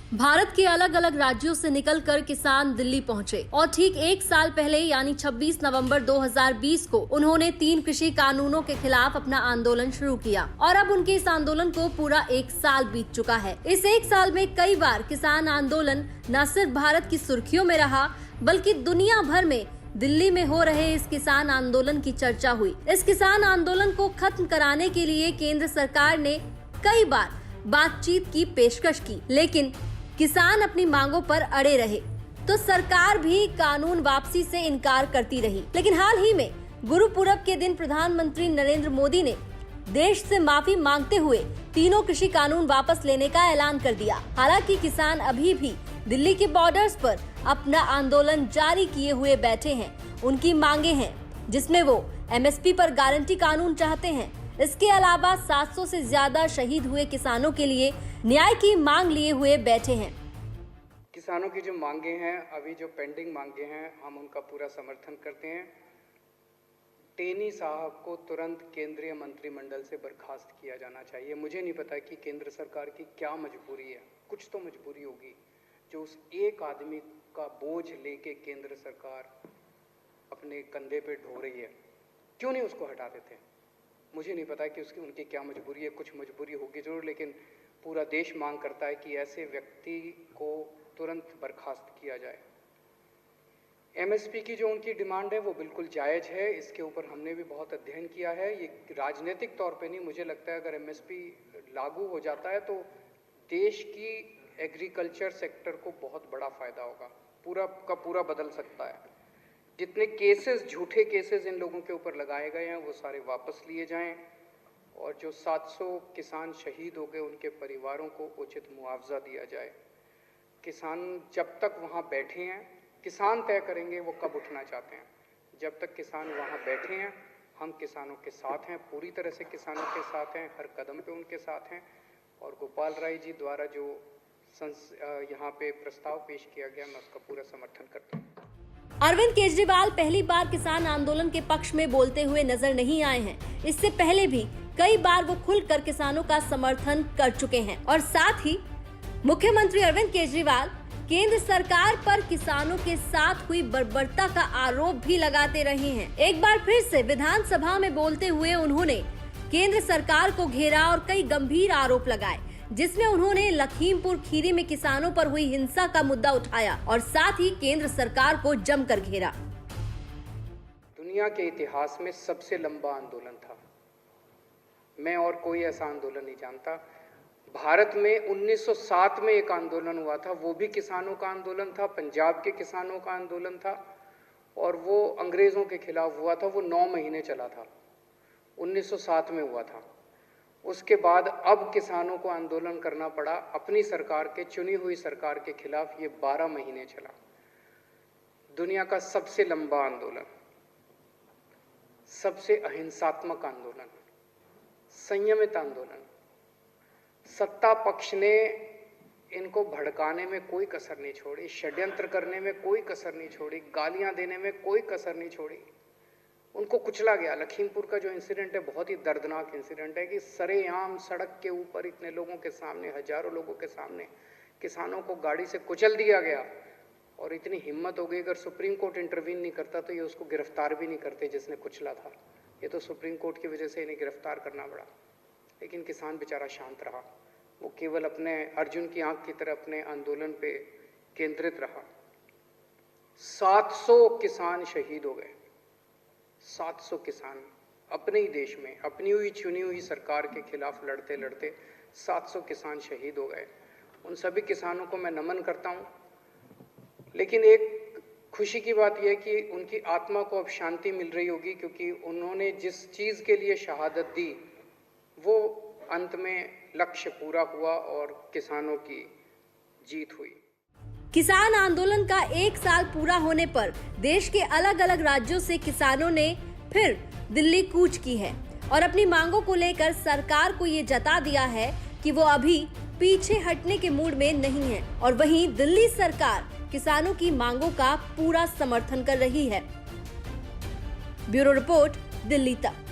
भारत के अलग अलग राज्यों से निकलकर किसान दिल्ली पहुंचे और ठीक एक साल पहले यानी 26 नवंबर 2020 को उन्होंने 3 कृषि कानूनों के खिलाफ अपना आंदोलन शुरू किया और अब उनके इस आंदोलन को पूरा एक साल बीत चुका है। इस एक साल में कई बार किसान आंदोलन न सिर्फ भारत की सुर्खियों में रहा बल्कि दुनिया भर में दिल्ली में हो रहे इस किसान आंदोलन की चर्चा हुई। इस किसान आंदोलन को खत्म कराने के लिए केंद्र सरकार ने कई बार बातचीत की पेशकश की, लेकिन किसान अपनी मांगों पर अड़े रहे तो सरकार भी कानून वापसी से इनकार करती रही। लेकिन हाल ही में गुरु पूरब के दिन प्रधानमंत्री नरेंद्र मोदी ने देश से माफी मांगते हुए तीनों कृषि कानून वापस लेने का ऐलान कर दिया। हालांकि किसान अभी भी दिल्ली के बॉर्डर्स पर अपना आंदोलन जारी किए हुए बैठे हैं। उनकी मांगे हैं जिसमें वो एमएसपी पर गारंटी कानून चाहते हैं। इसके अलावा 700 से ज्यादा शहीद हुए किसानों के लिए न्याय की मांग लिए हुए बैठे हैं। किसानों की जो मांगे हैं, अभी जो पेंडिंग मांगे हैं, हम उनका पूरा समर्थन करते हैं। टेनी साहब को तुरंत केंद्रीय मंत्रिमंडल से बर्खास्त किया जाना चाहिए। मुझे नहीं पता कि केंद्र सरकार की क्या मजबूरी है, कुछ तो मजबूरी होगी जो उस एक आदमी का बोझ लेके केंद्र सरकार अपने कंधे पे ढो रही है। क्यों नहीं उसको हटा देते? मुझे नहीं पता कि उनकी क्या मजबूरी है, कुछ मजबूरी होगी जरूर, लेकिन पूरा देश मांग करता है कि ऐसे व्यक्ति को तुरंत बर्खास्त किया जाए। एमएसपी की जो उनकी डिमांड है वो बिल्कुल जायज़ है। इसके ऊपर हमने भी बहुत अध्ययन किया है। ये राजनीतिक तौर पे नहीं, मुझे लगता है अगर एमएसपी लागू हो जाता है तो देश की एग्रीकल्चर सेक्टर को बहुत बड़ा फ़ायदा होगा, पूरा का पूरा बदल सकता है। जितने केसेस, झूठे केसेस इन लोगों के ऊपर लगाए गए हैं वो सारे वापस लिए जाएं और जो 700 किसान शहीद हो गए उनके परिवारों को उचित मुआवजा दिया जाए। किसान जब तक वहाँ बैठे हैं, किसान तय करेंगे वो कब उठना चाहते हैं। जब तक किसान वहाँ बैठे हैं हम किसानों के साथ हैं, पूरी तरह से किसानों के साथ हैं, हर कदम पे उनके साथ हैं। और गोपाल राय जी द्वारा जो यहाँ पे प्रस्ताव पेश किया गया, मैं उसका पूरा समर्थन करता हूँ। अरविंद केजरीवाल पहली बार किसान आंदोलन के पक्ष में बोलते हुए नजर नहीं आए हैं। इससे पहले भी कई बार वो खुलकर किसानों का समर्थन कर चुके हैं और साथ ही मुख्यमंत्री अरविंद केजरीवाल केंद्र सरकार पर किसानों के साथ हुई बर्बरता का आरोप भी लगाते रहे हैं। एक बार फिर से विधानसभा में बोलते हुए उन्होंने केंद्र सरकार को घेरा और कई गंभीर आरोप लगाए, जिसमें उन्होंने लखीमपुर खीरी में किसानों पर हुई हिंसा का मुद्दा उठाया और साथ ही केंद्र सरकार को जमकर घेरा। दुनिया के इतिहास में सबसे लंबा आंदोलन था। मैं और कोई ऐसा आंदोलन नहीं जानता। भारत में 1907 में एक आंदोलन हुआ था, वो भी किसानों का आंदोलन था, पंजाब के किसानों का आंदोलन था और वो अंग्रेजों के खिलाफ हुआ था। वो 9 महीने चला था, 1907 में हुआ था। उसके बाद अब किसानों को आंदोलन करना पड़ा अपनी सरकार के, चुनी हुई सरकार के खिलाफ। ये 12 महीने चला। दुनिया का सबसे लंबा आंदोलन, सबसे अहिंसात्मक आंदोलन, संयमित आंदोलन। सत्ता पक्ष ने इनको भड़काने में कोई कसर नहीं छोड़ी, षड्यंत्र करने में कोई कसर नहीं छोड़ी, गालियां देने में कोई कसर नहीं छोड़ी। उनको कुचला गया। लखीमपुर का जो इंसिडेंट है बहुत ही दर्दनाक इंसिडेंट है कि सरेआम सड़क के ऊपर इतने लोगों के सामने, हजारों लोगों के सामने किसानों को गाड़ी से कुचल दिया गया। और इतनी हिम्मत हो गई, अगर सुप्रीम कोर्ट इंटरवीन नहीं करता तो ये उसको गिरफ्तार भी नहीं करते जिसने कुचला था। ये तो सुप्रीम कोर्ट की वजह से इन्हें गिरफ्तार करना पड़ा। लेकिन किसान बेचारा शांत रहा, वो केवल अपने अर्जुन की आंख की तरह अपने आंदोलन पे केंद्रित रहा। 700 किसान शहीद हो गए, 700 किसान अपने ही देश में अपनी हुई चुनी हुई सरकार के खिलाफ लड़ते लड़ते 700 किसान शहीद हो गए। उन सभी किसानों को मैं नमन करता हूं। लेकिन एक खुशी की बात यह है कि उनकी आत्मा को अब शांति मिल रही होगी, क्योंकि उन्होंने जिस चीज़ के लिए शहादत दी वो अंत में लक्ष्य पूरा हुआ और किसानों की जीत हुई। किसान आंदोलन का एक साल पूरा होने पर देश के अलग अलग राज्यों से किसानों ने फिर दिल्ली कूच की है और अपनी मांगों को लेकर सरकार को ये जता दिया है कि वो अभी पीछे हटने के मूड में नहीं है। और वहीं दिल्ली सरकार किसानों की मांगों का पूरा समर्थन कर रही है। ब्यूरो रिपोर्ट, दिल्ली तक।